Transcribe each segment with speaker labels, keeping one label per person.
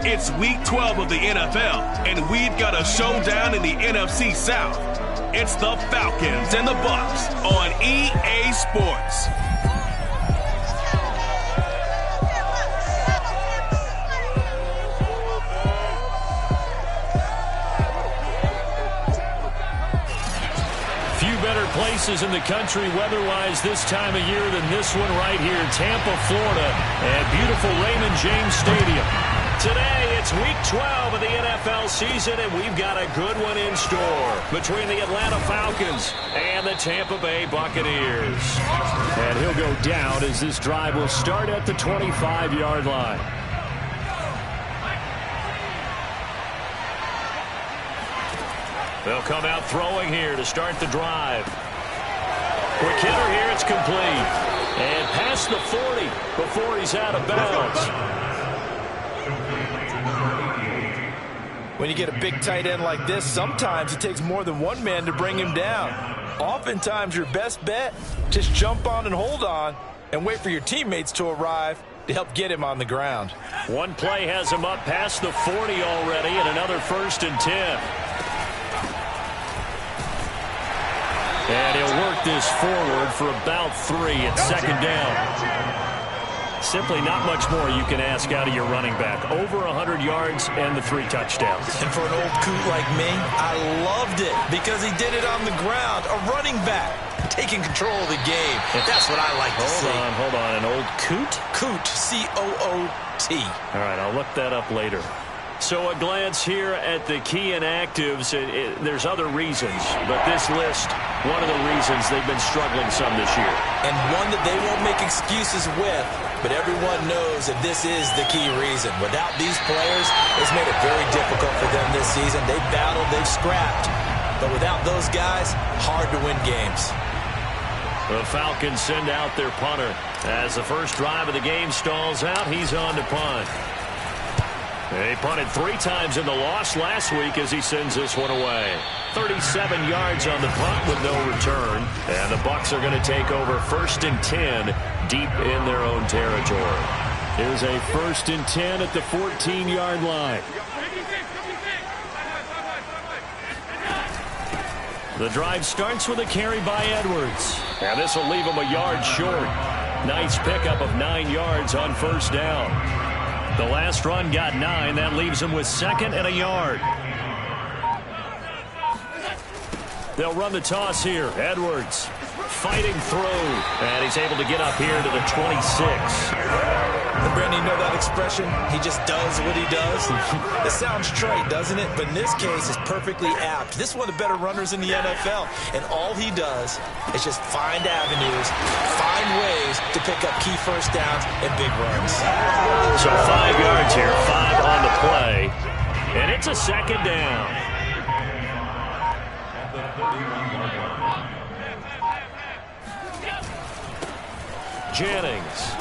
Speaker 1: It's Week 12 of the NFL, and we've got a showdown in the NFC South. It's the Falcons and the Bucs on EA Sports.
Speaker 2: Few better places in the country weather-wise this time of year than this one right here, Tampa, Florida, at beautiful Raymond James Stadium. Today, it's Week 12 of the NFL season, and we've got a good one in store between the Atlanta Falcons and the Tampa Bay Buccaneers. And he'll go down as this drive will start at the 25-yard line. They'll come out throwing here to start the drive. Quick hitter here, it's complete. And past the 40 before he's out of bounds.
Speaker 3: When you get a big tight end like this, sometimes it takes more than one man to bring him down. Oftentimes, your best bet, just jump on and hold on and wait for your teammates to arrive to help get him on the ground.
Speaker 2: One play has him up past the 40 already, and another 1st and 10. And he'll work this forward for about 3 at 2nd down. Simply not much more you can ask out of your running back. Over 100 yards and the 3 touchdowns.
Speaker 3: And for an old coot like me, I loved it because he did it on the ground. A running back taking control of the game. That's what I like to see.
Speaker 2: Hold on. An old coot?
Speaker 3: Coot, C-O-O-T.
Speaker 2: All right, I'll look that up later. So a glance here at the key inactives. There's other reasons, but this list, one of the reasons they've been struggling some this year.
Speaker 3: And one that they won't make excuses with, but everyone knows that this is the key reason. Without these players, it's made it very difficult for them this season. They've battled, they've scrapped, but without those guys, hard to win games.
Speaker 2: The Falcons send out their punter. As the first drive of the game stalls out, he's on to punt. They punted 3 times in the loss last week as he sends this one away. 37 yards on the punt with no return. And the Bucs are going to take over 1st and 10 deep in their own territory. Here's a 1st and 10 at the 14-yard line. The drive starts with a carry by Edwards. And this will leave him a yard short. Nice pickup of 9 yards on 1st down. The last run got 9. That leaves him with 2nd and a yard. They'll run the toss here. Edwards fighting through. And he's able to get up here to the 26.
Speaker 3: And Brandon, you know that expression? He just does what he does. It sounds trite, doesn't it? But in this case, it's perfectly apt. This is one of the better runners in the NFL. And all he does is just find avenues, find ways to pick up key 1st downs and big runs.
Speaker 2: So 5 yards here, 5 on the play. And it's a 2nd down. Jennings.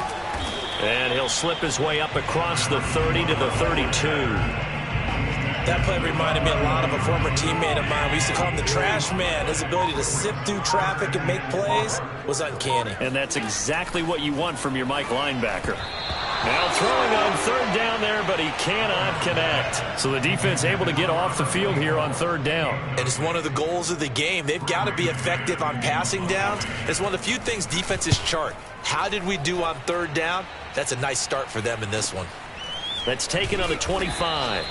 Speaker 2: And he'll slip his way up across the 30 to the 32.
Speaker 3: That play reminded me a lot of a former teammate of mine. We used to call him the trash man. His ability to sift through traffic and make plays was uncanny.
Speaker 2: And that's exactly what you want from your Mike linebacker. Now throwing on 3rd down there, but he cannot connect. So the defense able to get off the field here on 3rd down.
Speaker 3: And it's one of the goals of the game. They've got to be effective on passing downs. It's one of the few things defenses chart. How did we do on 3rd down? That's a nice start for them in this one.
Speaker 2: That's taken on the 25.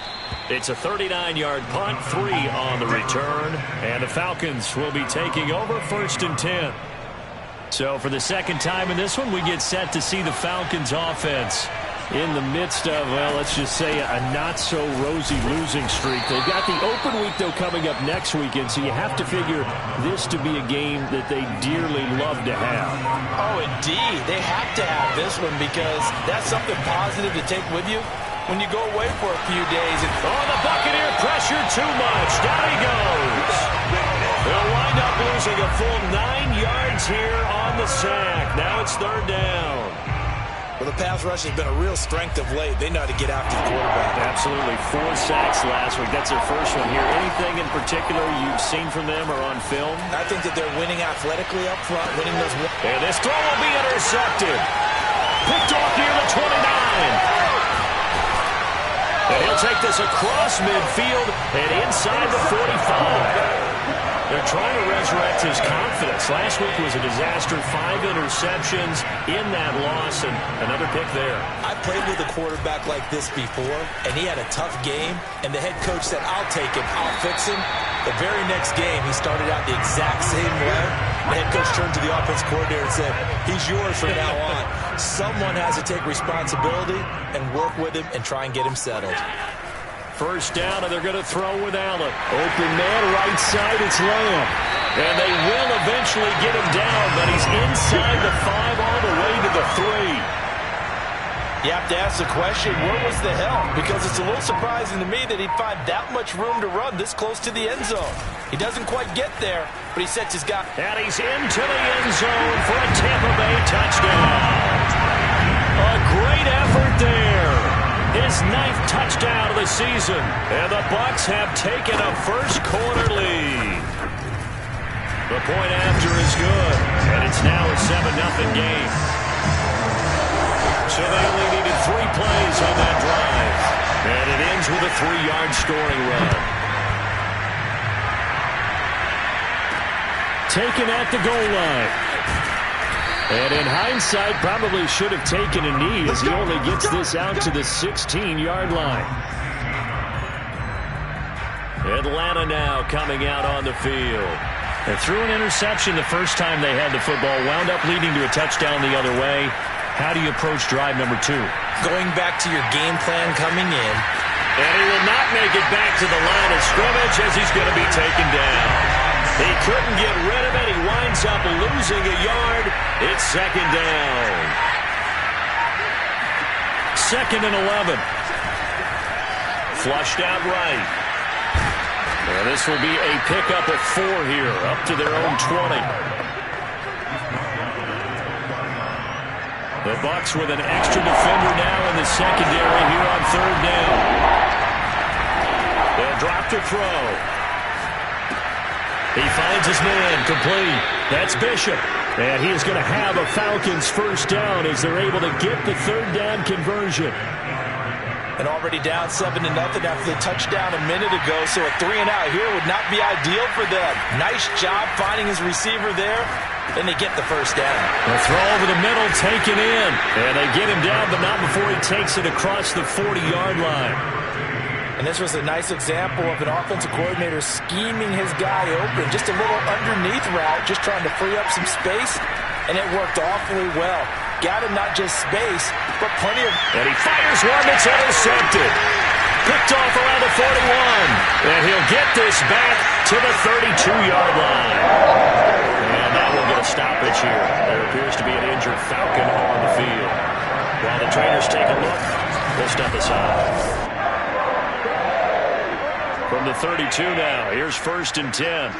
Speaker 2: It's a 39-yard punt, 3 on the return. And the Falcons will be taking over 1st and 10. So for the 2nd time in this one, we get set to see the Falcons offense in the midst of, well, let's just say a not-so-rosy losing streak. They've got the open week, though, coming up next weekend, so you have to figure this to be a game that they dearly love to have.
Speaker 3: Oh, indeed. They have to have this one because that's something positive to take with you when you go away for a few days. And
Speaker 2: the Buccaneer pressure too much. Down he goes. They'll wind up losing a full 9 yards here on the sack. Now it's 3rd down.
Speaker 3: Well, the pass rush has been a real strength of late. They know how to get after the quarterback.
Speaker 2: Absolutely. 4 sacks last week. That's their first one here. Anything in particular you've seen from them or on film?
Speaker 3: I think that they're winning athletically up front, winning those.
Speaker 2: And this throw will be intercepted. Picked off near the 29. And he'll take this across midfield and inside the 45. They're trying to resurrect his confidence. Last week was a disaster. 5 interceptions in that loss, and another pick there.
Speaker 3: I played with a quarterback like this before, and he had a tough game, and the head coach said, I'll take him, I'll fix him. The very next game, he started out the exact same way. The head coach turned to the offense coordinator and said, he's yours from now on. Someone has to take responsibility and work with him and try and get him settled.
Speaker 2: First down, and they're going to throw with Allen. Open man, right side, it's Lamb. And they will eventually get him down, but he's inside the 5 all the way to the 3.
Speaker 3: You have to ask the question, where was the help? Because it's a little surprising to me that he'd find that much room to run this close to the end zone. He doesn't quite get there, but he sets his guy.
Speaker 2: And he's into the end zone for a Tampa Bay touchdown. A great effort there. His 9th touchdown of the season. And the Bucs have taken a first-quarter lead. The point after is good, and it's now a 7-0 game. So they only needed 3 plays on that drive. And it ends with a 3-yard scoring run. Taken at the goal line. And in hindsight, probably should have taken a knee as he only gets this out to the 16-yard line. Atlanta now coming out on the field. They threw an interception the first time they had the football, wound up leading to a touchdown the other way. How do you approach drive number 2?
Speaker 3: Going back to your game plan coming in.
Speaker 2: And he will not make it back to the line of scrimmage as he's going to be taken down. He couldn't get rid of it. He winds up losing a yard. It's 2nd down. 2nd and 11. Flushed out right. And this will be a pickup of 4 here, up to their own 20. The Bucs with an extra defender now in the secondary here on 3rd down. They'll drop to throw. He finds his man, complete. That's Bishop. And he is going to have a Falcons first down as they're able to get the 3rd down conversion.
Speaker 3: And already down 7-0 after the touchdown a minute ago, so a 3-and-out here would not be ideal for them. Nice job finding his receiver there. Then they get the first down.
Speaker 2: The throw over the middle, taken in. And they get him down, but not before he takes it across the 40-yard line.
Speaker 3: And this was a nice example of an offensive coordinator scheming his guy open. Just a little underneath route, just trying to free up some space, and it worked awfully well. Got him not just space, but plenty of...
Speaker 2: And he fires one that's intercepted. Picked off around the 41. And he'll get this back to the 32-yard line. And that will get a stoppage here. There appears to be an injured Falcon on the field. While the trainers take a look, we'll step aside. From the 32 now, here's 1st and 10.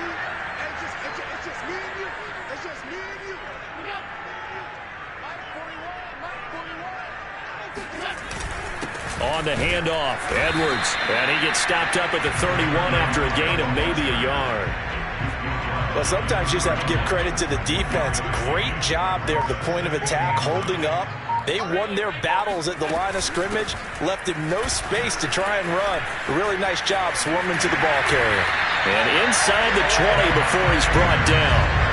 Speaker 2: On the handoff, Edwards, and he gets stopped up at the 31 after a gain of maybe a yard.
Speaker 3: Well, sometimes you just have to give credit to the defense. Great job there at the point of attack, holding up. They won their battles at the line of scrimmage, left him no space to try and run. A really nice job swarming to the ball carrier.
Speaker 2: And inside the 20 before he's brought down.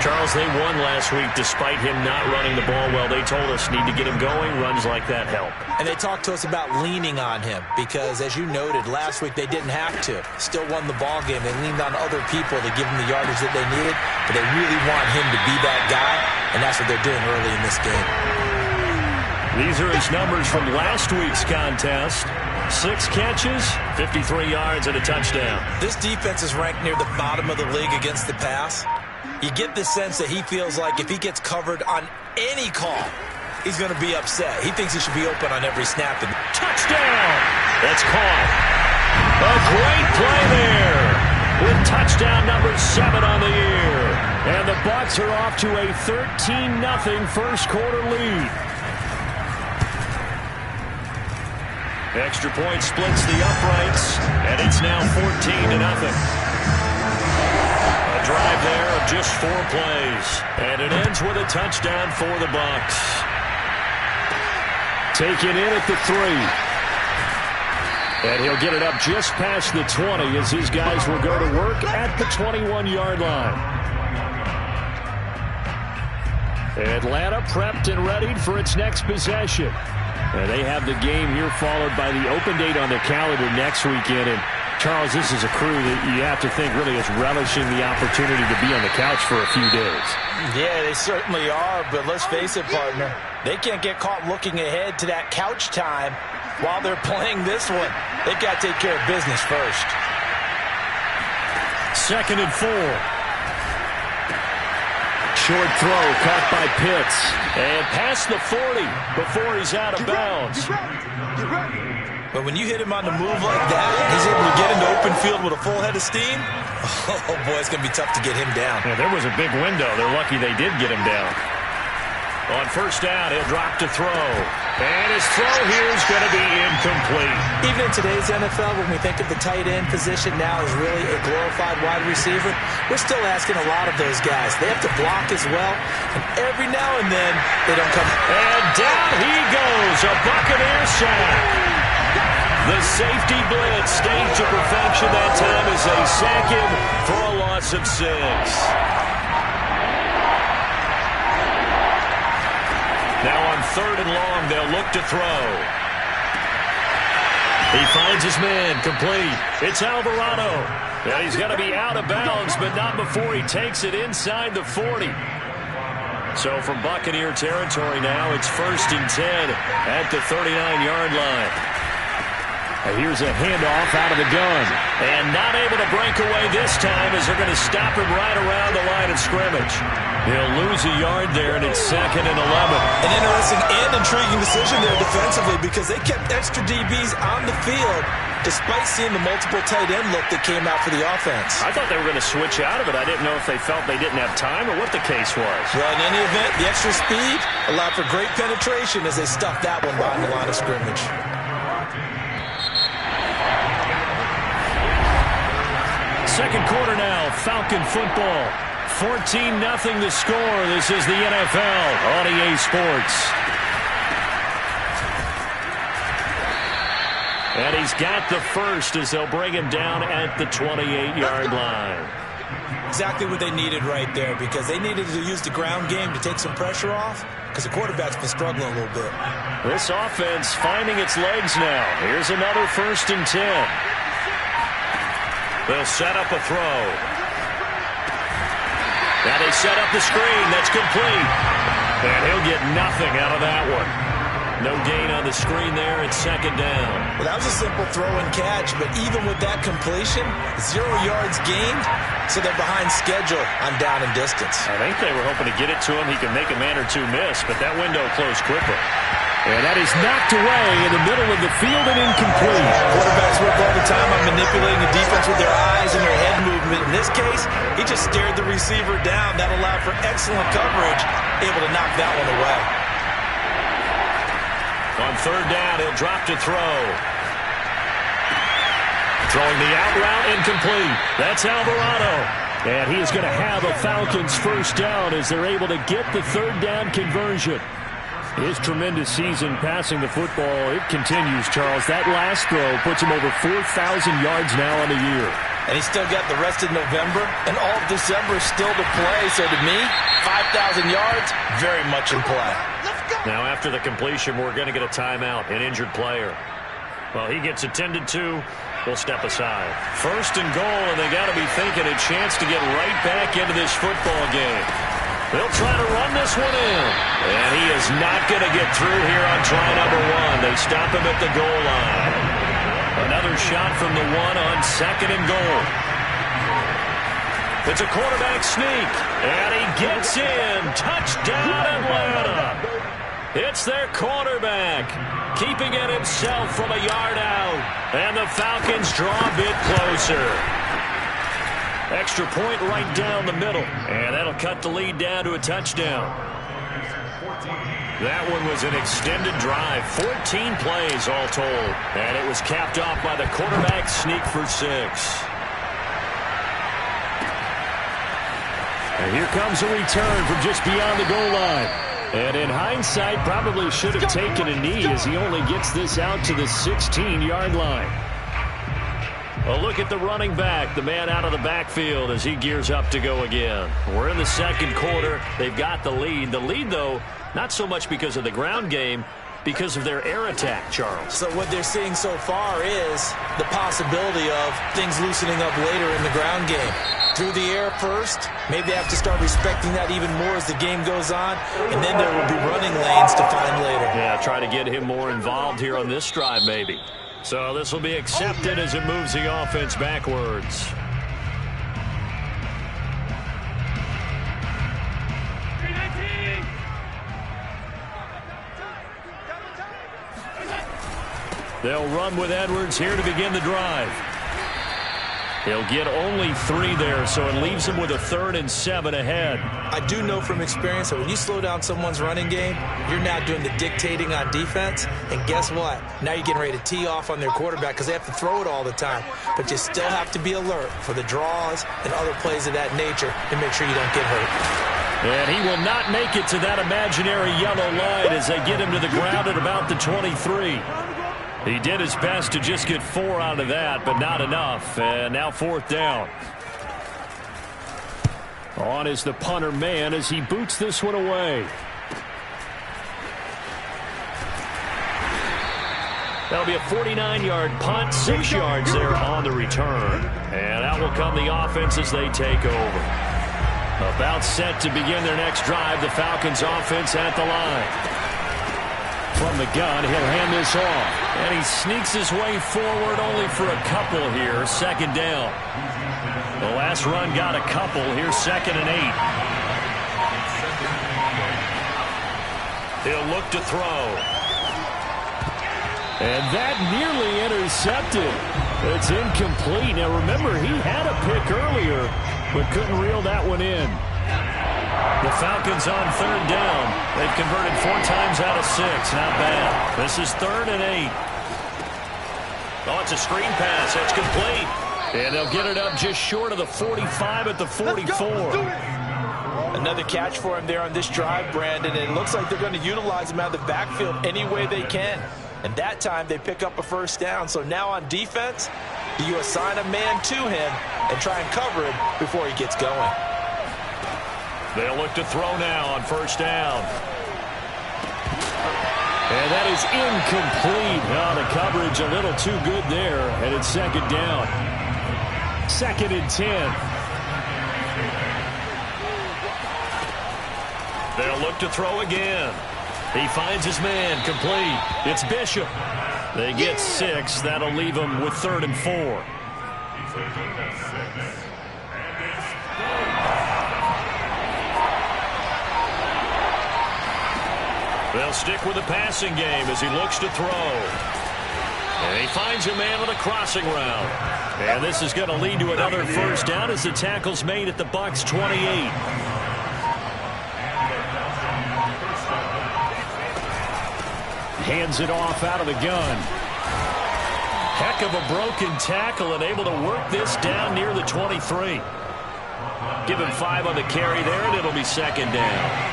Speaker 2: Charles, they won last week despite him not running the ball well. They told us need to get him going. Runs like that help.
Speaker 3: And they talked to us about leaning on him because, as you noted, last week they didn't have to. Still won the ball game. They leaned on other people to give them the yardage that they needed, but they really want him to be that guy, and that's what they're doing early in this game.
Speaker 2: These are his numbers from last week's contest. 6 catches, 53 yards, and a touchdown.
Speaker 3: This defense is ranked near the bottom of the league against the pass. You get the sense that he feels like if he gets covered on any call, he's going to be upset. He thinks he should be open on every snap. And
Speaker 2: touchdown! That's caught. A great play there with touchdown number 7 on the year. And the Bucs are off to a 13-0 first-quarter lead. Extra point splits the uprights, and it's now 14-0. Drive there of just 4 plays, and it ends with a touchdown for the Bucs. Taken in at the 3. And he'll get it up just past the 20 as his guys will go to work at the 21-yard line. Atlanta prepped and readied for its next possession. And they have the game here followed by the open date on their calendar next weekend. And Charles, this is a crew that you have to think really is relishing the opportunity to be on the couch for a few days.
Speaker 3: Yeah, they certainly are, but let's face it, partner. They can't get caught looking ahead to that couch time while they're playing this one. They've got to take care of business first.
Speaker 2: 2nd and 4. Short throw caught by Pitts. And past the 40 before he's out of bounds.
Speaker 3: But when you hit him on the move like that, he's able to get into open field with a full head of steam. Oh, boy, it's going to be tough to get him down.
Speaker 2: Yeah, there was a big window. They're lucky they did get him down. On 1st down, he'll drop to throw. And his throw here is going to be incomplete.
Speaker 3: Even in today's NFL, when we think of the tight end position now as really a glorified wide receiver, we're still asking a lot of those guys. They have to block as well, and every now and then they don't come.
Speaker 2: And down he goes, a Buccaneer sack. The safety blitz staged to perfection that time as they sack him for a loss of 6. Now on 3rd and long, they'll look to throw. He finds his man, complete. It's Alvarado. Yeah, he's going to be out of bounds, but not before he takes it inside the 40. So from Buccaneer territory now, it's 1st and 10 at the 39-yard line. Here's a handoff out of the gun. And not able to break away this time as they're going to stop him right around the line of scrimmage. He'll lose a yard there, and it's 2nd and 11.
Speaker 3: An interesting and intriguing decision there defensively because they kept extra DBs on the field despite seeing the multiple tight end look that came out for the offense.
Speaker 2: I thought they were going to switch out of it. I didn't know if they felt they didn't have time or what the case was.
Speaker 3: Well, in any event, the extra speed allowed for great penetration as they stuffed that one behind the line of scrimmage.
Speaker 2: Second quarter now, Falcon football. 14-0 the score. This is the NFL on EA Sports. And he's got the first as they'll bring him down at the 28-yard line.
Speaker 3: Exactly what they needed right there because they needed to use the ground game to take some pressure off because the quarterback's been struggling a little bit.
Speaker 2: This offense finding its legs now. Here's another 1st and 10. They'll set up a throw. Now they set up the screen. That's complete. And he'll get nothing out of that one. No gain on the screen there. It's 2nd down.
Speaker 3: Well, that was a simple throw and catch, but even with that completion, 0 yards gained, so they're behind schedule on down and distance.
Speaker 2: I think they were hoping to get it to him. He could make a man or two miss, but that window closed quickly. And that is knocked away in the middle of the field and incomplete.
Speaker 3: Quarterbacks work all the time on manipulating the defense with their eyes and their head movement. In this case, he just stared the receiver down. That allowed for excellent coverage, able to knock that one away.
Speaker 2: On 3rd down, he'll drop to throw. Throwing the out route, incomplete. That's Alvarado. And he is going to have a Falcons 1st down as they're able to get the 3rd down conversion. His tremendous season passing the football, it continues, Charles. That last throw puts him over 4,000 yards now on the year.
Speaker 3: And he's still got the rest of November and all of December still to play. So to me, 5,000 yards, very much in play.
Speaker 2: Now after the completion, we're going to get a timeout, an injured player. Well, he gets attended to. We'll step aside. 1st and goal, and they got to be thinking a chance to get right back into this football game. They'll try to run this one in. And he is not going to get through here on try number 1. They stop him at the goal line. Another shot from the 1 on 2nd and goal. It's a quarterback sneak. And he gets in. Touchdown, Atlanta. It's their quarterback, keeping it himself from a yard out. And the Falcons draw a bit closer. Extra point right down the middle. And that'll cut the lead down to a touchdown. That one was an extended drive. 14 plays all told. And it was capped off by the quarterback sneak for 6. And here comes a return from just beyond the goal line. And in hindsight, probably should have taken a knee as he only gets this out to the 16-yard line. A look at the running back, the man out of the backfield as he gears up to go again. We're in the second quarter. They've got the lead. The lead, though, not so much because of the ground game, because of their air attack, Charles.
Speaker 3: So what they're seeing so far is the possibility of things loosening up later in the ground game. Through the air first, maybe they have to start respecting that even more as the game goes on, and then there will be running lanes to find later.
Speaker 2: Yeah, try to get him more involved here on this drive maybe. So this will be accepted as it moves the offense backwards. They'll run with Edwards here to begin the drive. He'll get only 3 there, so it leaves him with a 3rd and 7 ahead.
Speaker 3: I do know from experience that when you slow down someone's running game, you're now doing the dictating on defense. And guess what? Now you're getting ready to tee off on their quarterback because they have to throw it all the time. But you still have to be alert for the draws and other plays of that nature to make sure you don't get hurt.
Speaker 2: And he will not make it to that imaginary yellow line as they get him to the ground at about the 23. He did his best to just get 4 out of that, but not enough. And now 4th down. On is the punter man as he boots this one away. That'll be a 49-yard punt, 6 yards there on the return. And out will come the offense as they take over. About set to begin their next drive, the Falcons offense at the line. From the gun, he'll hand this off. And he sneaks his way forward only for a couple here. 2nd down. The last run got a couple. Here's 2nd and 8. He'll look to throw. And that nearly intercepted. It's incomplete. Now remember, he had a pick earlier, but couldn't reel that one in. The Falcons on 3rd down. They've converted 4 times out of 6. Not bad. This is 3rd and 8. Oh, it's a screen pass. It's complete. And they'll get it up just short of the 45 at the 44.
Speaker 3: Another catch for him there on this drive, Brandon. And it looks like they're going to utilize him out of the backfield any way they can. And that time they pick up a 1st down. So now on defense, you assign a man to him and try and cover him before he gets going.
Speaker 2: They'll look to throw now on 1st down. And that is incomplete. Oh, the coverage a little too good there. And it's 2nd down. 2nd and 10. They'll look to throw again. He finds his man, complete. It's Bishop. They get 6. That'll leave them with 3rd and 4. They'll stick with the passing game as he looks to throw. And he finds a man on the crossing route. And this is going to lead to another 1st down as the tackle's made at the Bucs 28. Hands it off out of the gun. Heck of a broken tackle and able to work this down near the 23. Give him 5 on the carry there, and it'll be 2nd down.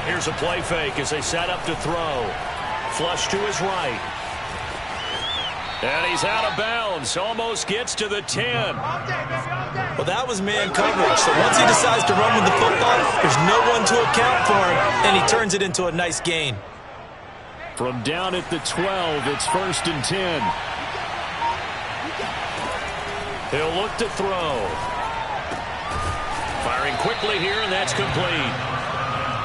Speaker 2: Here's a play fake as they set up to throw. Flush to his right. And he's out of bounds. Almost gets to the 10.
Speaker 3: Well, that was man coverage. So once he decides to run with the football, there's no one to account for him, and he turns it into a nice gain.
Speaker 2: From down at the 12, it's 1st and 10. He'll look to throw. Firing quickly here, and that's complete.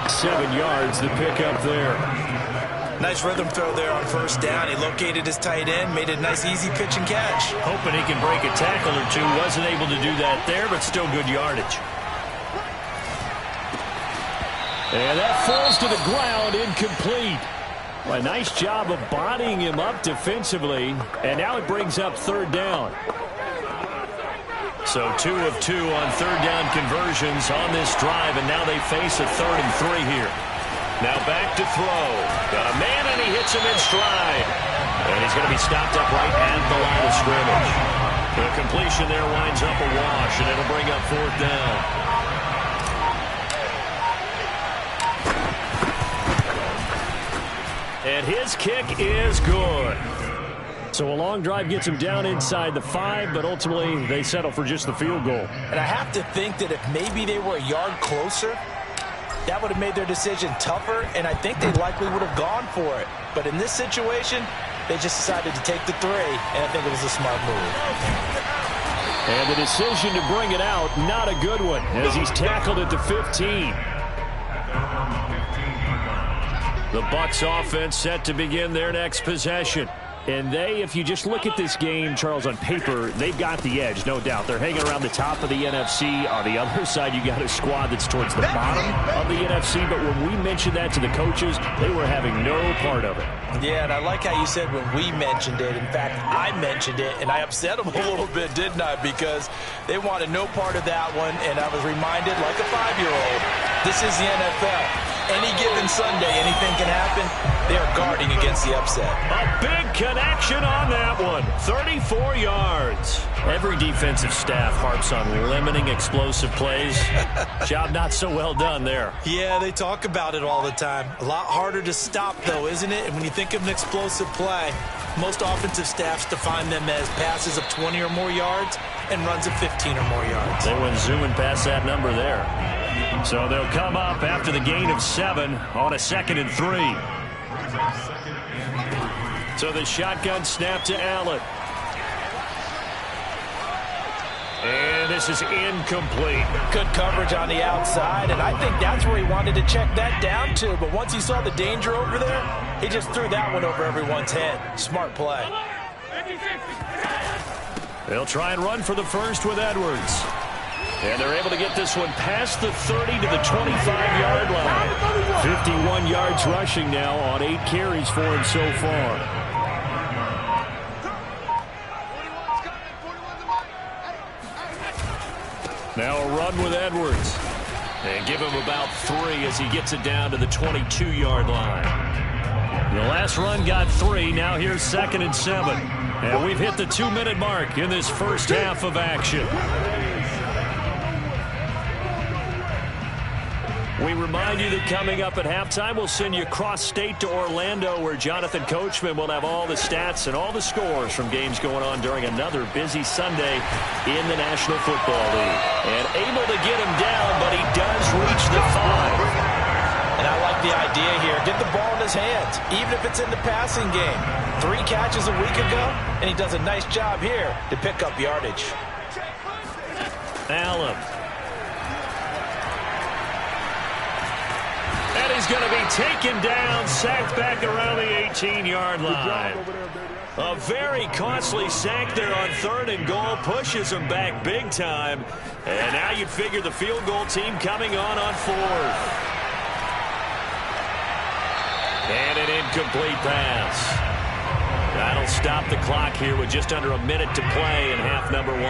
Speaker 2: 7 yards, the pickup there.
Speaker 3: Nice rhythm throw there on 1st down. He located his tight end, made it a nice, easy pitch and catch.
Speaker 2: Hoping he can break a tackle or two. Wasn't able to do that there, but still good yardage. And that falls to the ground, incomplete. Well, a nice job of bodying him up defensively. And now it brings up 3rd down. So 2 of 2 on 3rd down conversions on this drive, and now they face a 3rd and 3 here. Now back to throw. Got a man, and he hits him in stride. And he's going to be stopped up right at the line of scrimmage. The completion there winds up a wash, and it'll bring up 4th down. And his kick is good. So a long drive gets them down inside the 5, but ultimately they settle for just the field goal.
Speaker 3: And I have to think that if maybe they were a yard closer, that would have made their decision tougher, and I think they likely would have gone for it. But in this situation, they just decided to take the 3, and I think it was a smart move.
Speaker 2: And the decision to bring it out, not a good one, as he's tackled at the 15. The Bucs offense set to begin their next possession. And they, if you just look at this game, Charles, on paper, they've got the edge, no doubt. They're hanging around the top of the NFC. On the other side, you got a squad that's towards the bottom of the NFC. But when we mentioned that to the coaches, they were having no part of it.
Speaker 3: Yeah, and I like how you said when we mentioned it. In fact, I mentioned it, and I upset them a little bit, didn't I? Because they wanted no part of that one, and I was reminded, like a 5-year-old, this is the NFL. Any given Sunday, anything can happen. They are guarding against the upset.
Speaker 2: A big connection on that one. 34 yards. Every defensive staff harps on limiting explosive plays. Job not so well done there.
Speaker 3: Yeah, they talk about it all the time. A lot harder to stop, though, isn't it? And when you think of an explosive play, most offensive staffs define them as passes of 20 or more yards and runs of 15 or more yards.
Speaker 2: They went zooming past that number there. So they'll come up after the gain of 7 on a 2nd and 3. So the shotgun snap to Allen. And this is incomplete.
Speaker 3: Good coverage on the outside, and I think that's where he wanted to check that down to. But once he saw the danger over there, he just threw that one over everyone's head. Smart play.
Speaker 2: They'll try and run for the first with Edwards. And they're able to get this one past the 30 to the 25-yard line. 51 yards rushing now on 8 carries for him so far. Now a run with Edwards. And give him about 3 as he gets it down to the 22-yard line. The last run got 3. Now here's 2nd and 7. And we've hit the 2-minute mark in this first half of action. We remind you that coming up at halftime, we'll send you cross-state to Orlando, where Jonathan Coachman will have all the stats and all the scores from games going on during another busy Sunday in the National Football League. And able to get him down, but he does reach the 5.
Speaker 3: And I like the idea here. Get the ball in his hands, even if it's in the passing game. 3 catches a week ago, and he does a nice job here to pick up yardage.
Speaker 2: Allen. And he's going to be taken down, sacked back around the 18-yard line. A very costly sack there on 3rd and goal, pushes him back big time. And now you'd figure the field goal team coming on 4th. And an incomplete pass. That'll stop the clock here with just under a minute to play in half number 1.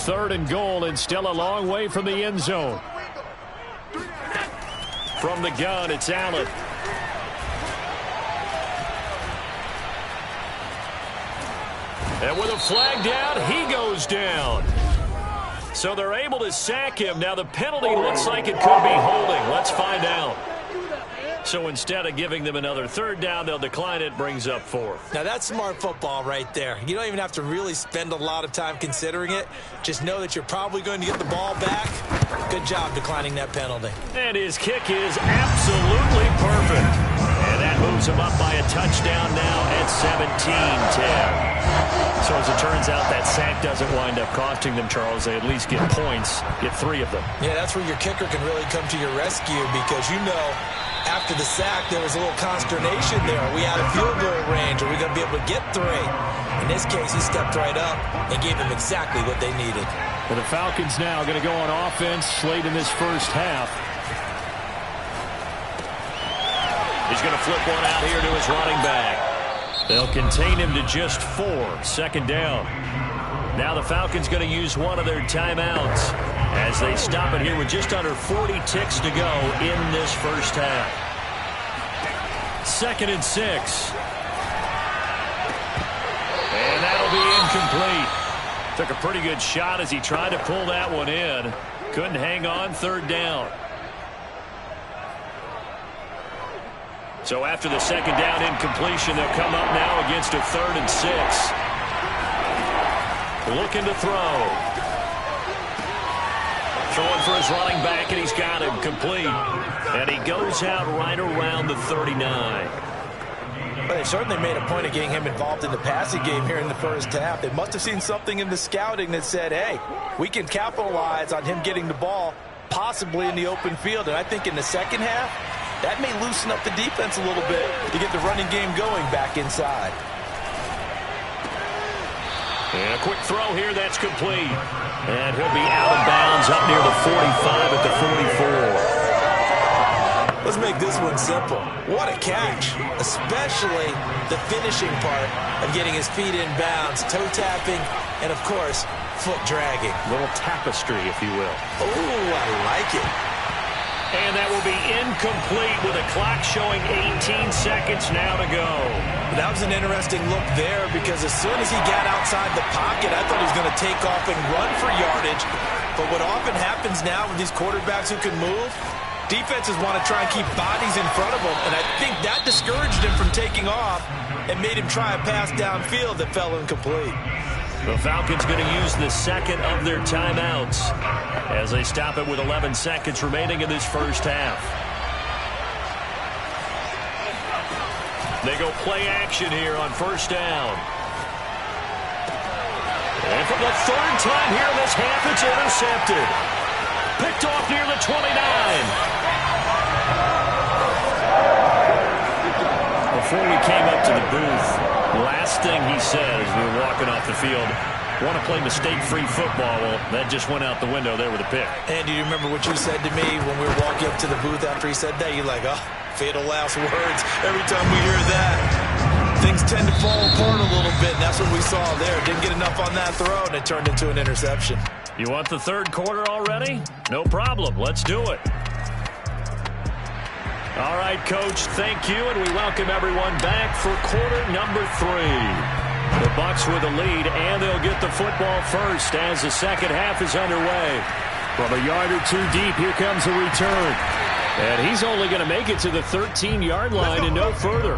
Speaker 2: 3rd and goal, and still a long way from the end zone. From the gun, it's Allen. And with a flag down, he goes down. So they're able to sack him. Now the penalty looks like it could be holding. Let's find out. So instead of giving them another 3rd down, they'll decline it, brings up 4th.
Speaker 3: Now that's smart football right there. You don't even have to really spend a lot of time considering it. Just know that you're probably going to get the ball back. Good job declining that penalty.
Speaker 2: And his kick is absolutely perfect. And that moves him up by a touchdown now at 17-10. So as it turns out, that sack doesn't wind up costing them, Charles. They at least get points, get 3 of them.
Speaker 3: Yeah, that's where your kicker can really come to your rescue, because you know after the sack there was a little consternation there. Are we out of field goal range? Are we going to be able to get 3? In this case, he stepped right up and gave them exactly what they needed.
Speaker 2: Well, the Falcons now going to go on offense late in this first half. He's going to flip one out here to his running back. They'll contain him to just 4. 2nd down. Now the Falcons going to use one of their timeouts as they stop it here with just under 40 ticks to go in this first half. 2nd and 6. And that'll be incomplete. Took a pretty good shot as he tried to pull that one in. Couldn't hang on. 3rd down. So after the second down incompletion, they'll come up now against a 3rd and 6. Looking to throw. Throwing for his running back, and he's got him complete. And he goes out right around the 39.
Speaker 3: Well, they certainly made a point of getting him involved in the passing game here in the first half. They must have seen something in the scouting that said, hey, we can capitalize on him getting the ball possibly in the open field. And I think in the second half, that may loosen up the defense a little bit to get the running game going back inside.
Speaker 2: And a quick throw here, that's complete. And he'll be out of bounds up near the 45 at the 44.
Speaker 3: Let's make this one simple. What a catch, especially the finishing part of getting his feet in bounds, toe tapping, and of course, foot dragging.
Speaker 2: A little tapestry, if you will.
Speaker 3: Oh, I like it.
Speaker 2: And that will be incomplete with a clock showing 18 seconds now to go.
Speaker 3: That was an interesting look there because as soon as he got outside the pocket, I thought he was going to take off and run for yardage. But what often happens now with these quarterbacks who can move, defenses want to try and keep bodies in front of them, and I think that discouraged him from taking off and made him try a pass downfield that fell incomplete.
Speaker 2: The Falcons going to use the second of their timeouts as they stop it with 11 seconds remaining in this first half. They go play action here on first down. And for the 3rd time here in this half, it's intercepted. Picked off near the 29. Before we came up to the booth, last thing he said as we were walking off the field, want to play mistake-free football. Well, that just went out the window there with a pick.
Speaker 3: And do you remember what you said to me when we were walking up to the booth after he said that? You're like, oh, fatal last words. Every time we hear that, things tend to fall apart a little bit, and that's what we saw there. Didn't get enough on that throw, and it turned into an interception.
Speaker 2: You want the 3rd quarter already? No problem. Let's do it. All right, Coach, thank you, and we welcome everyone back for quarter number 3. The Bucs with the lead, and they'll get the football first as the second half is underway. From a yard or two deep, here comes the return. And he's only going to make it to the 13-yard line and no further.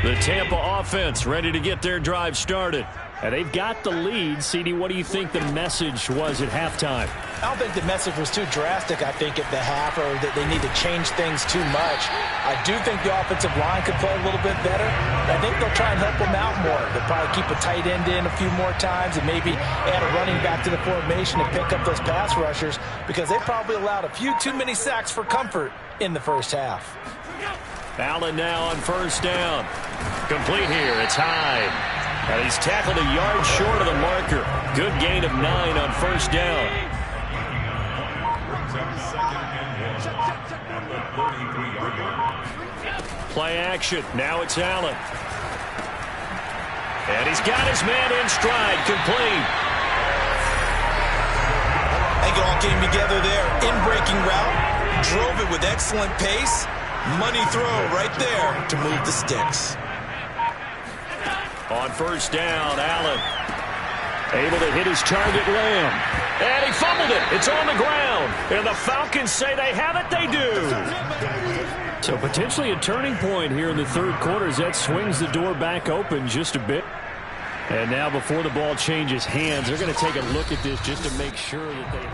Speaker 2: The Tampa offense ready to get their drive started. And they've got the lead. CD, what do you think the message was at halftime?
Speaker 3: I don't think the message was too drastic, I think, at the half, or that they need to change things too much. I do think the offensive line could play a little bit better. I think they'll try and help them out more. They'll probably keep a tight end in a few more times and maybe add a running back to the formation and pick up those pass rushers because they probably allowed a few too many sacks for comfort in the first half.
Speaker 2: Allen now on first down. Complete here. It's Hyde. And he's tackled a yard short of the marker. Good gain of 9 on first down. Play action. Now it's Allen. And he's got his man in stride. Complete.
Speaker 3: I think it all came together there. In-breaking route. Drove it with excellent pace. Money throw right there to move the sticks.
Speaker 2: On first down, Allen able to hit his target, Lamb. And he fumbled it. It's on the ground. And the Falcons say they have it. They do. So potentially a turning point here in the 3rd quarter as that swings the door back open just a bit. And now before the ball changes hands, they're going to take a look at this just to make sure that they...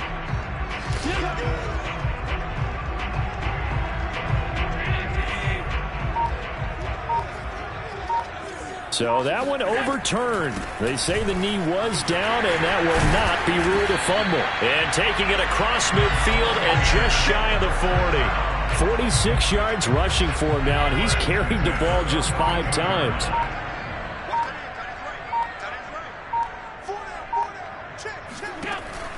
Speaker 2: So that one overturned. They say the knee was down, and that will not be ruled a fumble. And taking it across midfield and just shy of the 40. 46 yards rushing for him now, and he's carried the ball just 5 times.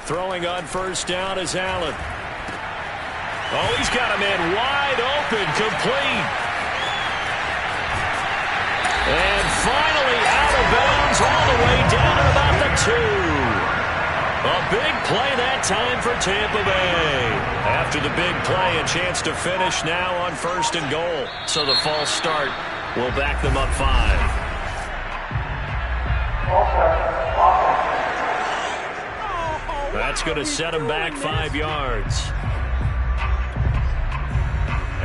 Speaker 2: Throwing on first down is Allen. Oh, he's got a man wide open, complete. And finally out of bounds all the way down to about the 2. A big play that time for Tampa Bay. After the big play, a chance to finish now on first and goal. So the false start will back them up 5. That's going to set them back 5 yards.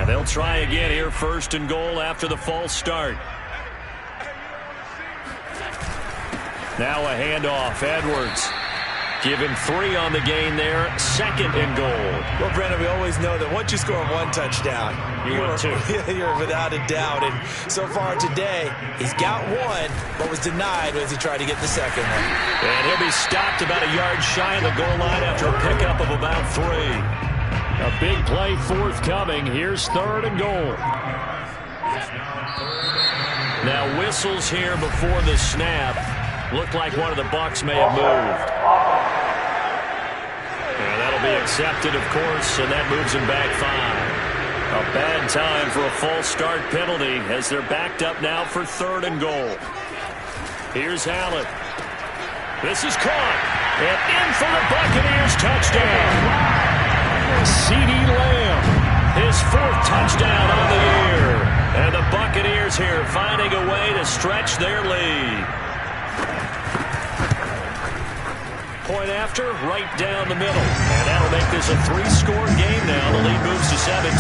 Speaker 2: And they'll try again here, 1st and goal after the false start. Now a handoff. Edwards. Give him 3 on the gain there. 2nd and goal.
Speaker 3: Well, Brandon, we always know that once you score 1 touchdown,
Speaker 2: you're 2.
Speaker 3: You're without a doubt. And so far today, he's got 1, but was denied as he tried to get the 2nd one.
Speaker 2: And he'll be stopped about a yard shy of the goal line after a pickup of about 3. A big play forthcoming. Here's 3rd and goal. Now whistles here before the snap. Looked like one of the Bucs may have moved. And that'll be accepted, of course, and that moves him back 5. A bad time for a false start penalty as they're backed up now for 3rd and goal. Here's Allen. This is caught. And in for the Buccaneers touchdown. CeeDee Lamb, his 4th touchdown on the year. And the Buccaneers here finding a way to stretch their lead. Point after, right down the middle. And that'll make this a 3-score game now. The lead moves to 17.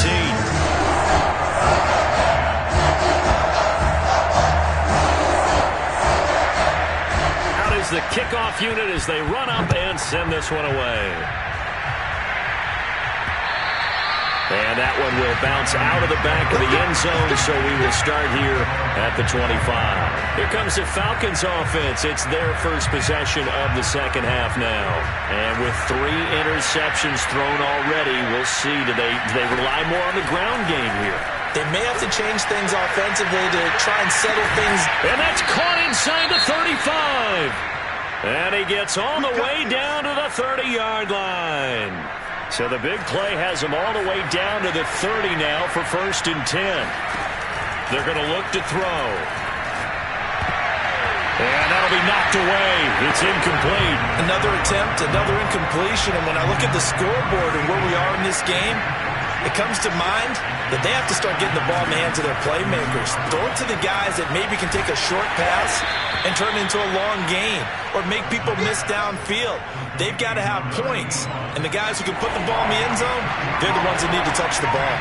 Speaker 2: Out is the kickoff unit as they run up and send this one away. And that one will bounce out of the back of the end zone, so we will start here at the 25. Here comes the Falcons offense. It's their first possession of the second half now. And with 3 interceptions thrown already, we'll see, do they rely more on the ground game here?
Speaker 3: They may have to change things offensively to try and settle things.
Speaker 2: And that's caught inside the 35. And he gets all the way down to the 30-yard line. So the big play has him all the way down to the 30 now for 1st and 10. They're going to look to throw. And that'll be knocked away. It's incomplete.
Speaker 3: Another attempt, another incompletion. And when I look at the scoreboard and where we are in this game, it comes to mind that they have to start getting the ball in the hands of their playmakers. Throw it to the guys that maybe can take a short pass and turn it into a long gain or make people miss downfield. They've got to have points. And the guys who can put the ball in the end zone, they're the ones that need to touch the ball.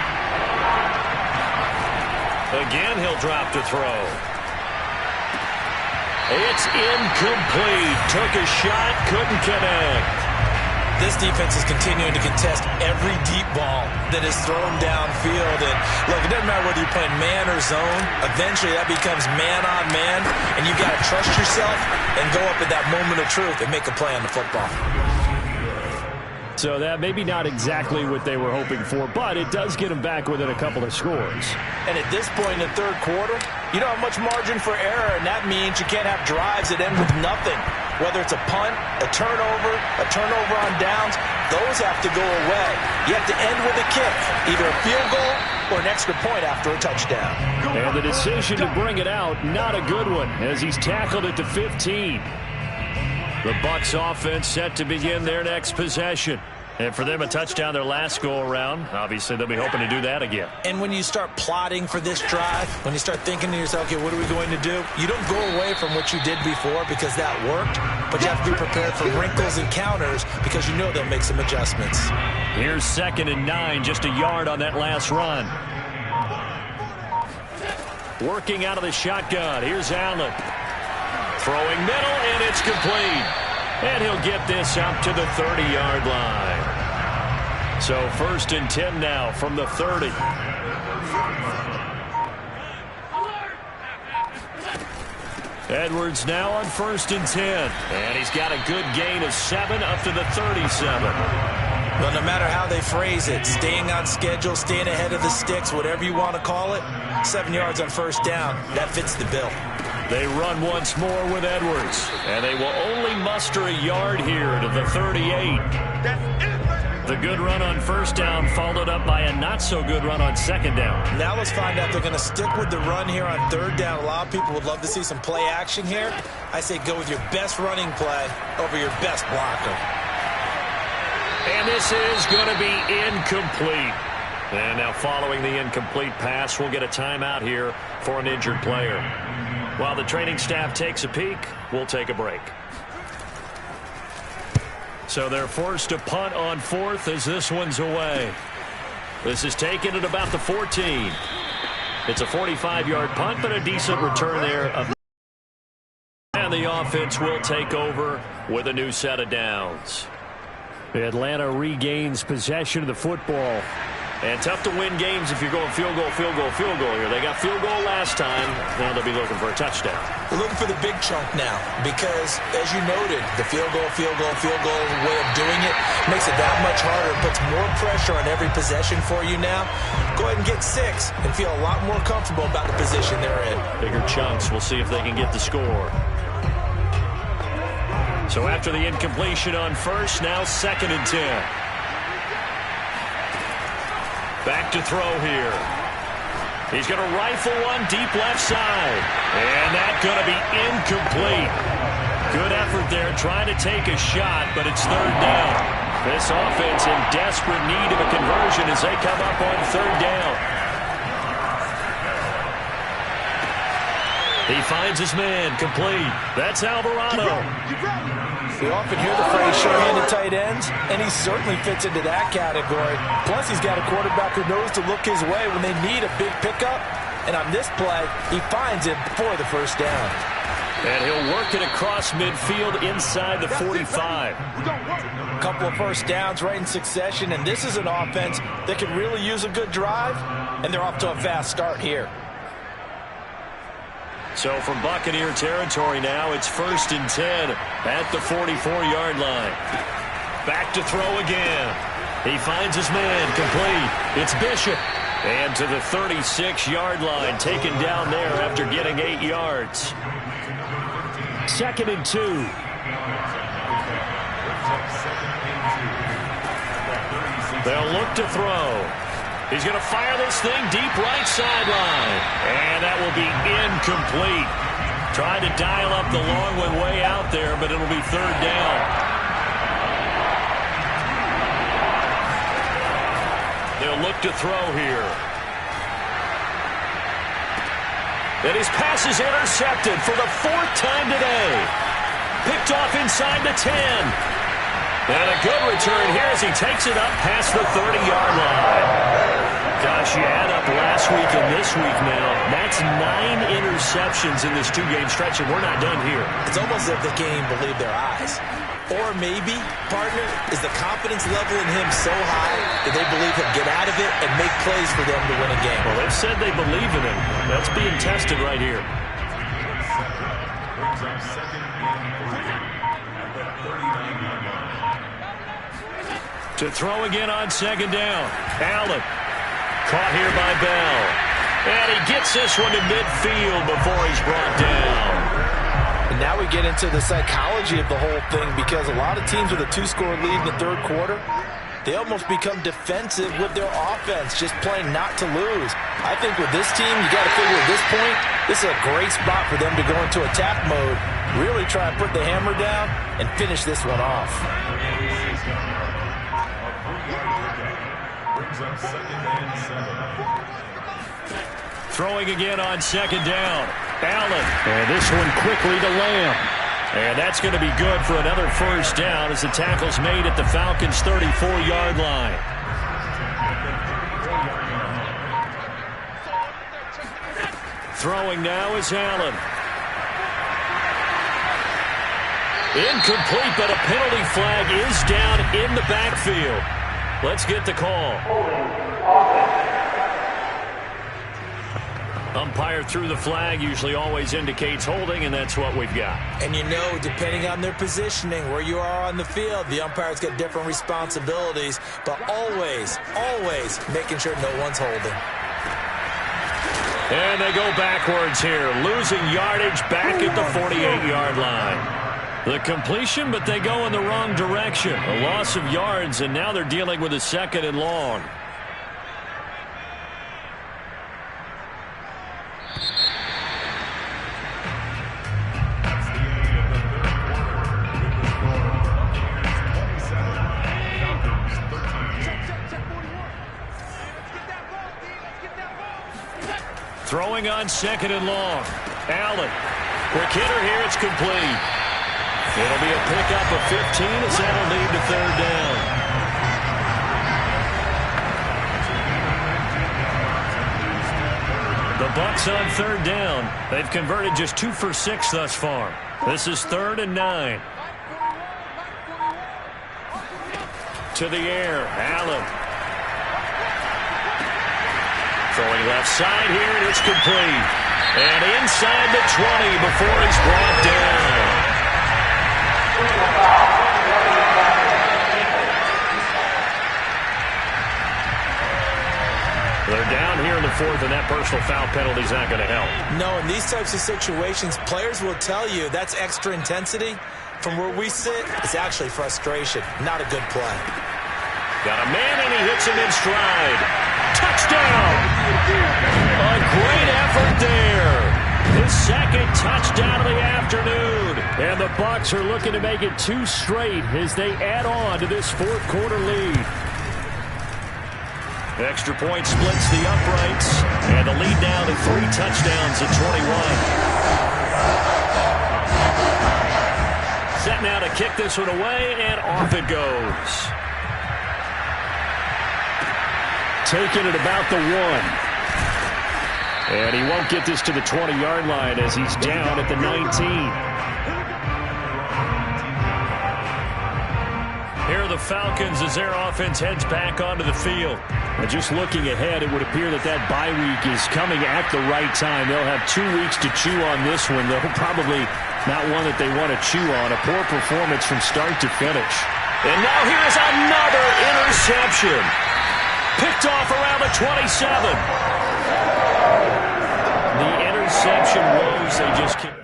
Speaker 2: Again, he'll drop to throw. It's incomplete. Took a shot, couldn't connect.
Speaker 3: This defense is continuing to contest every deep ball that is thrown downfield. And look, it doesn't matter whether you're playing man or zone. Eventually, that becomes man on man. And you've got to trust yourself and go up at that moment of truth and make a play on the football.
Speaker 2: So that maybe not exactly what they were hoping for, but it does get them back within a couple of scores. And at this point in the 3rd quarter, you don't have much margin for error, and that means you can't have drives that end with nothing. Whether it's a punt, a turnover on downs, those have to go away. You have to end with a kick, either a field goal or an extra point after a touchdown. And the decision to bring it out, not a good one, as he's tackled it to 15. The Bucs offense set to begin their next possession. And for them, a touchdown their last go-around. Obviously, they'll be hoping to do that again.
Speaker 3: And when you start plotting for this drive, when you start thinking to yourself, okay, what are we going to do? You don't go away from what you did before because that worked, but you have to be prepared for wrinkles and counters because you know they'll make some adjustments.
Speaker 2: Here's 2nd and 9, just a yard on that last run. Working out of the shotgun. Here's Allen. Throwing middle, and it's complete. And he'll get this up to the 30-yard line. So 1st and 10 now from the 30. Edwards now on 1st and 10. And he's got a good gain of 7 up to the 37.
Speaker 3: Well, no matter how they phrase it, staying on schedule, staying ahead of the sticks, whatever you want to call it, 7 yards on 1st down, that fits the bill.
Speaker 2: They run once more with Edwards, and they will only muster a yard here to the 38. The good run on 1st down followed up by a not-so-good run on 2nd down.
Speaker 3: Now let's find out they're going to stick with the run here on 3rd down. A lot of people would love to see some play action here. I say go with your best running play over your best blocker.
Speaker 2: And this is going to be incomplete. And now following the incomplete pass, we'll get a timeout here for an injured player. While the training staff takes a peek, we'll take a break. So they're forced to punt on 4th as this one's away. This is taken at about the 14. It's a 45-yard punt, but a decent return there. And the offense will take over with a new set of downs. Atlanta regains possession of the football. And tough to win games if you're going field goal, field goal, field goal here. They got field goal last time. Now they'll be looking for a touchdown.
Speaker 3: They're looking for the big chunk now because, as you noted, the field goal way of doing it makes it that much harder and puts more pressure on every possession for you now. Go ahead and get 6 and feel a lot more comfortable about the position they're in. Bigger chunks. We'll see if they can get the score.
Speaker 2: So after the incompletion on first, now 2nd and 10. Back to throw here. He's going to rifle one deep left side. And that's going to be incomplete. Good effort there trying to take a shot, but it's 3rd down. This offense in desperate need of a conversion as they come up on 3rd down. He finds his man, complete. That's Alvarado.
Speaker 3: We often hear the phrase sure-handed tight ends, and he certainly fits into that category. Plus, he's got a quarterback who knows to look his way when they need a big pickup. And on this play, he finds it for the 1st down.
Speaker 2: And he'll work it across midfield inside the 45.
Speaker 3: A couple of 1st downs right in succession, and this is an offense that can really use a good drive, and they're off to a fast start here.
Speaker 2: So from Buccaneer territory now, it's 1st and 10 at the 44-yard line. Back to throw again. He finds his man, complete. It's Bishop. And to the 36-yard line, taken down there after getting 8 yards. 2nd and 2. They'll look to throw. He's going to fire this thing deep right sideline. And that will be incomplete. Trying to dial up the long one way out there, but it'll be 3rd down. They'll look to throw here. And his pass is intercepted for the 4th time today. Picked off inside the 10. And a good return here as he takes it up past the 30-yard line. Gosh, you add up last week and this week now. That's 9 interceptions in this 2-game stretch, and we're not done here.
Speaker 3: It's almost as if they can't even believe their eyes. Or maybe, partner, is the confidence level in him so high that they believe he'll get out of it and make plays for them to win a game.
Speaker 2: Well, they've said they believe in him. That's being tested right here. To throw again on 2nd down. Allen. Caught here by Bell. And he gets this one to midfield before he's brought down.
Speaker 3: And now we get into the psychology of the whole thing because a lot of teams with a 2-score lead in the 3rd quarter, they almost become defensive with their offense, just playing not to lose. I think with this team, you got to figure at this point, this is a great spot for them to go into attack mode, really try and put the hammer down and finish this one off.
Speaker 2: Throwing again on 2nd down. Allen. And this one quickly to Lamb. And that's going to be good for another 1st down as the tackle's made at the Falcons' 34-yard line. Throwing now is Allen. Incomplete, but a penalty flag is down in the backfield. Let's get the call. Umpire threw the flag, usually always indicates holding, and that's what we've got.
Speaker 3: And you know, depending on their positioning, where you are on the field, the umpire's got different responsibilities, but always, always making sure no one's holding.
Speaker 2: And they go backwards here, losing yardage back at the 48-yard line. The completion, but they go in the wrong direction. A loss of yards, and now they're dealing with a 2nd and long. Throwing on 2nd and long. Allen. Quick hitter here. It's complete. It'll be a pickup of 15 as that'll lead to 3rd down. Bucs on third down. They've converted just 2 for 6 thus far. This is 3rd and 9. To the air, Allen. Throwing left side here, and it's complete. And inside the 20 before he's brought down. They're down here in the 4th, and that personal foul penalty is not going to help.
Speaker 3: No, in these types of situations, players will tell you that's extra intensity. From where we sit, it's actually frustration. Not a good play.
Speaker 2: Got a man, and he hits him in stride. Touchdown! A great effort there. His second touchdown of the afternoon. And the Bucs are looking to make it 2 straight as they add on to this 4th quarter lead. Extra point splits the uprights, and the lead now to 3 touchdowns at 21. Set now to kick this one away, and off it goes. Taking it about the 1. And he won't get this to the 20-yard line as he's down at the 19. Here are the Falcons as their offense heads back onto the field. And just looking ahead, it would appear that that bye week is coming at the right time. They'll have 2 weeks to chew on this one, though probably not one that they want to chew on. A poor performance from start to finish. And now here's another interception. Picked off around the 27. The interception woes, they just can't.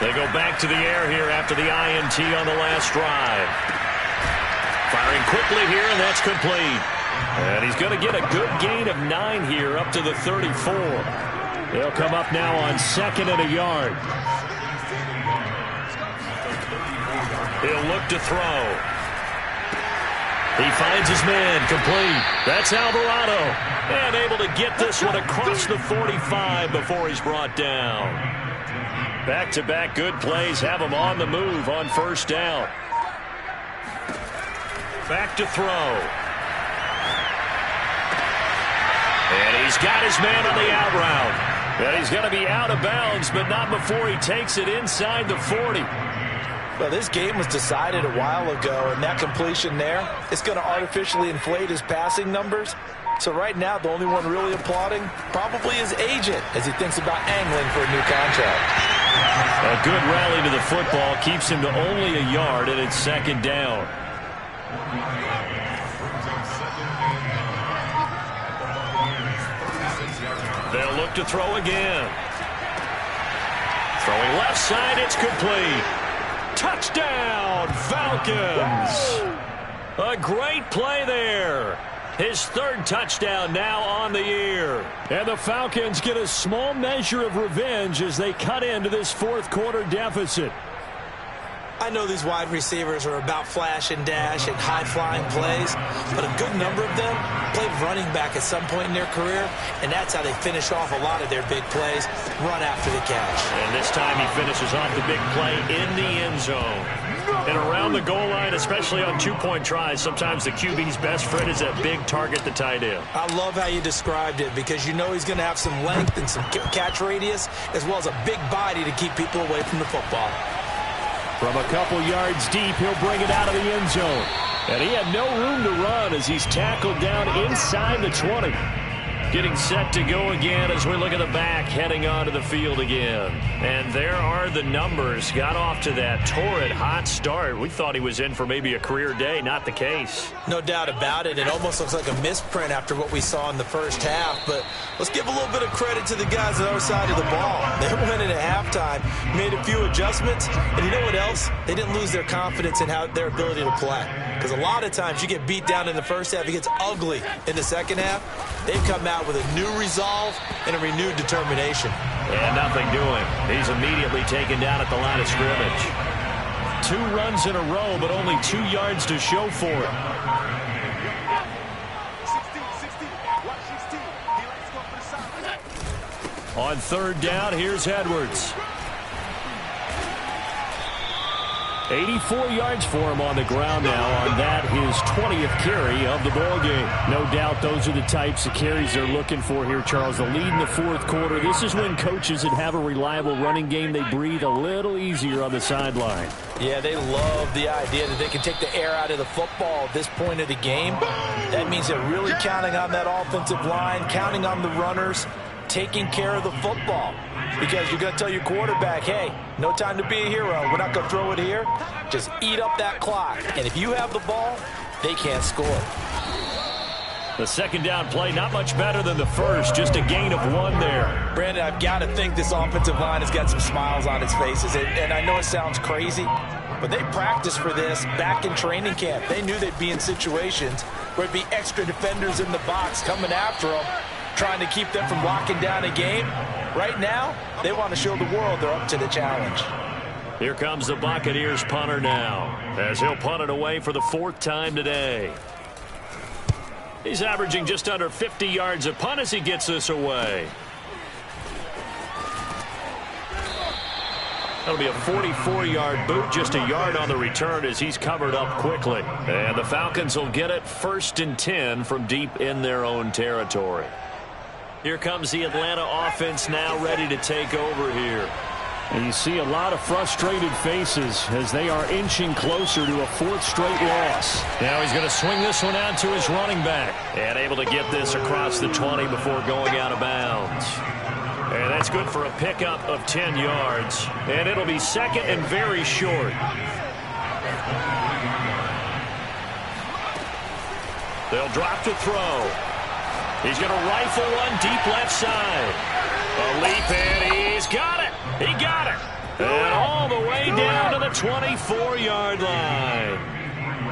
Speaker 2: They go back to the air here after the INT on the last drive. Firing quickly here, and that's complete. And he's going to get a good gain of 9 here up to the 34. They'll come up now on 2nd and a yard. He'll look to throw. He finds his man, complete. That's Alvarado. And able to get this one across the 45 before he's brought down. Back-to-back good plays have him on the move on 1st down. Back to throw. And he's got his man on the out route. And he's going to be out of bounds, but not before he takes it inside the 40.
Speaker 3: Well, this game was decided a while ago, and that completion there, it's going to artificially inflate his passing numbers. So right now, the only one really applauding probably his agent as he thinks about angling for a new contract.
Speaker 2: A good rally to the football keeps him to only a yard, and it's 2nd down. They'll look to throw again. Throwing left side, it's complete. Touchdown, Falcons! A great play there. His 3rd touchdown now on the year. And the Falcons get a small measure of revenge as they cut into this 4th quarter deficit.
Speaker 3: I know these wide receivers are about flash and dash and high-flying plays, but a good number of them played running back at some point in their career, and that's how they finish off a lot of their big plays, run after the catch.
Speaker 2: And this time he finishes off the big play in the end zone. And around the goal line, especially on 2-point tries, sometimes the QB's best friend is that big target, the tight end.
Speaker 3: I love how you described it because you know he's going to have some length and some catch radius as well as a big body to keep people away from the football.
Speaker 2: From a couple yards deep, he'll bring it out of the end zone. And he had no room to run as he's tackled down inside the 20. Getting set to go again as we look at the back, heading onto the field again. And there are the numbers. Got off to that torrid hot start. We thought he was in for maybe a career day. Not the case.
Speaker 3: No doubt about it. It almost looks like a misprint after what we saw in the first half. But let's give a little bit of credit to the guys on the other side of the ball. They went in at halftime, made a few adjustments. And you know what else? They didn't lose their confidence in their ability to play. Because a lot of times you get beat down in the first half. It gets ugly in the second half. They've come out with a new resolve and a renewed determination.
Speaker 2: And nothing doing. He's immediately taken down at the line of scrimmage. 2 runs in a row, but only 2 yards to show for it. On 3rd down, here's Edwards. 84 yards for him on the ground now on that, his 20th carry of the ball game. No doubt those are the types of carries they're looking for here, Charles. The lead in the 4th quarter. This is when coaches that have a reliable running game, they breathe a little easier on the sideline.
Speaker 3: Yeah, they love the idea that they can take the air out of the football at this point of the game. That means they're really counting on that offensive line, counting on the runners, taking care of the football. Because you're going to tell your quarterback, hey, no time to be a hero. We're not going to throw it here. Just eat up that clock. And if you have the ball, they can't score.
Speaker 2: The 2nd down play, not much better than the first. Just a gain of 1 there.
Speaker 3: Brandon, I've got to think this offensive line has got some smiles on its faces. And I know it sounds crazy, but they practiced for this back in training camp. They knew they'd be in situations where it'd be extra defenders in the box coming after them, trying to keep them from locking down a game. Right now, they want to show the world they're up to the challenge.
Speaker 2: Here comes the Buccaneers punter now, as he'll punt it away for the 4th time today. He's averaging just under 50 yards a punt as he gets this away. That'll be a 44-yard boot, just a yard on the return as he's covered up quickly. And the Falcons will get it 1st and 10 from deep in their own territory. Here comes the Atlanta offense now ready to take over here. And you see a lot of frustrated faces as they are inching closer to a 4th straight loss. Now he's going to swing this one out to his running back. And able to get this across the 20 before going out of bounds. And that's good for a pickup of 10 yards. And it'll be 2nd and very short. They'll drop to throw. He's going to rifle one deep left side. A leap, and he's got it. He got it. And all the way down to the 24-yard line.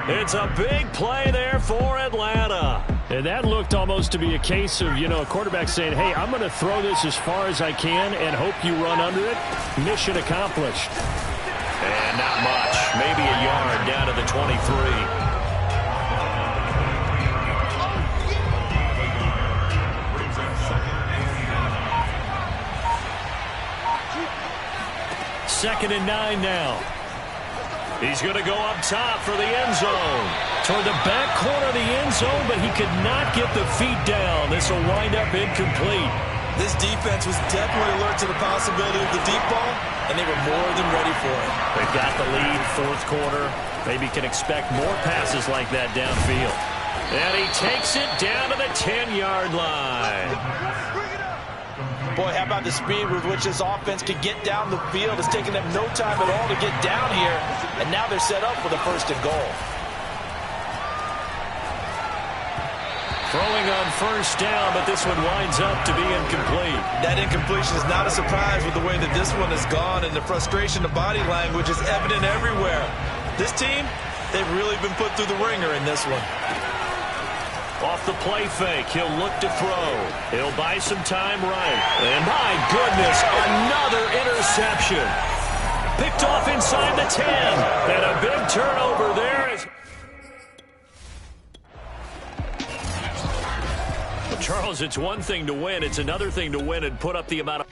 Speaker 2: It's a big play there for Atlanta. And that looked almost to be a case of, a quarterback saying, hey, I'm going to throw this as far as I can and hope you run under it. Mission accomplished. And not much. Maybe a yard down to the 23. Second and 9 now. He's going to go up top for the end zone. Toward the back corner of the end zone, but he could not get the feet down. This will wind up incomplete.
Speaker 3: This defense was definitely alert to the possibility of the deep ball, and they were more than ready for it.
Speaker 2: They've got the lead, 4th quarter. Maybe can expect more passes like that downfield. And he takes it down to the 10-yard line.
Speaker 3: Boy, how about the speed with which this offense could get down the field? It's taken them no time at all to get down here, and now they're set up for the 1st and goal.
Speaker 2: Throwing on 1st down, but this one winds up to be incomplete.
Speaker 3: That incompletion is not a surprise with the way that this one has gone, and the frustration of body language is evident everywhere. This team, they've really been put through the ringer in this one.
Speaker 2: Off the play fake, he'll look to throw. He'll buy some time right. And my goodness, another interception. Picked off inside the 10. And a big turnover there. Charles, it's one thing to win. It's another thing to win and put up the amount of...